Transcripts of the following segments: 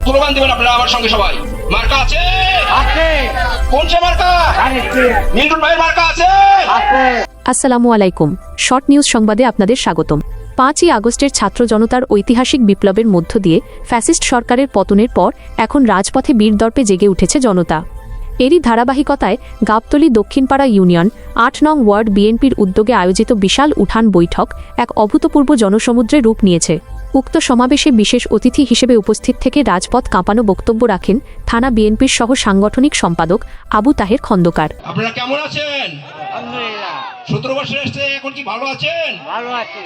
Slogan দিবেন আপনারা আমার সঙ্গে সবাই। মার্কা আছে? আছে। কোন সে মার্কা? আছে। মিন্টুর ভাইয়ের মার্কা আছে? আছে। আসসালামু আলাইকুম। শর্ট নিউজ সংবাদে আপনাদের স্বাগতম। 5ই আগস্টের ছাত্র জনতার ঐতিহাসিক বিপ্লবের মধ্য দিয়ে ফ্যাসিস্ট সরকারের পতনের পর এখন রাজপথে বীরদর্পে জেগে উঠেছে জনতা। এরই ধারাবাহিকতায় গাবতলী দক্ষিণপাড়া ইউনিয়ন 8 নং ওয়ার্ড বিএনপির উদ্যোগে আয়োজিত বিশাল উঠান বৈঠক এক অভূতপূর্ব জনসমুদ্রে রূপ নিয়েছে। উক্ত সমাবেশে বিশেষ অতিথি হিসেবে উপস্থিত থেকে রাজপথ কাঁপানো বক্তব্য রাখেন থানা বিএনপির সহ সাংগঠনিক সম্পাদক আবু তাহের খন্দকার। আপনারা কেমন আছেন? আলহামদুলিল্লাহ 17 বছর এসে এখন কি ভালো আছেন? ভালো আছি।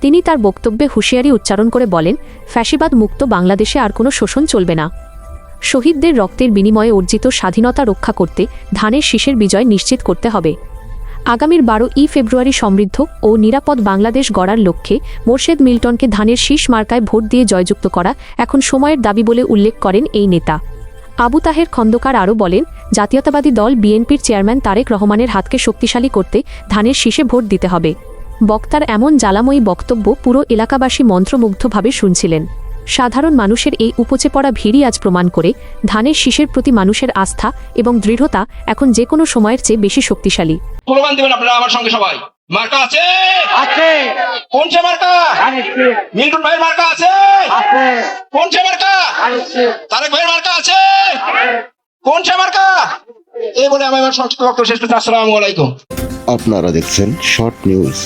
তিনি তার বক্তব্যে হুঁশিয়ারি উচ্চারণ করে বলেন, ফ্যাসিবাদ মুক্ত বাংলাদেশে আর কোনো শোষণ চলবে না। শহীদদের রক্তের বিনিময়ে অর্জিত স্বাধীনতা রক্ষা করতে ধানের শীষের বিজয় নিশ্চিত করতে হবে। আগামীর 12ই ফেব্রুয়ারি সমৃদ্ধ ও নিরাপদ বাংলাদেশ গড়ার লক্ষ্যে মোর্শেদ মিল্টনকে ধানের শীষ মার্কায় ভোট দিয়ে জয়যুক্ত করা এখন সময়ের দাবি বলে উল্লেখ করেন এই নেতা। আবু তাহের খন্দকার আরও বলেন, জাতীয়তাবাদী দল বিএনপির চেয়ারম্যান তারেক রহমানের হাতকে শক্তিশালী করতে ধানের শীষে ভোট দিতে হবে। বক্তার এমন জ্বালাময়ী বক্তব্য পুরো এলাকাবাসী মন্ত্রমুগ্ধভাবে শুনছিলেন। সাধারণ মানুষের এই উপচে পড়া ভিড়ই আজ প্রমাণ করে ধানের শীষের প্রতি মানুষের আস্থা এবং দৃঢ়তা এখন যে কোনো সময়ের চেয়ে বেশি শক্তিশালী। স্লোগান দিবেন আপনারা আমার সঙ্গে সবাই। মার্কা আছে? আছে। কোন সে মার্কা? আছে। মিন্টুর ভাইয়ের মার্কা আছে? আছে। কোন সে মার্কা? আছে। তারেক ভাইয়ের মার্কা আছে? কোন সে মার্কা? এই বলে আমি আমার সংক্ষিপ্ত বক্তব্য শেষ করছি। আসসালামু আলাইকুম। আপনারা দেখছেন শর্ট নিউজ।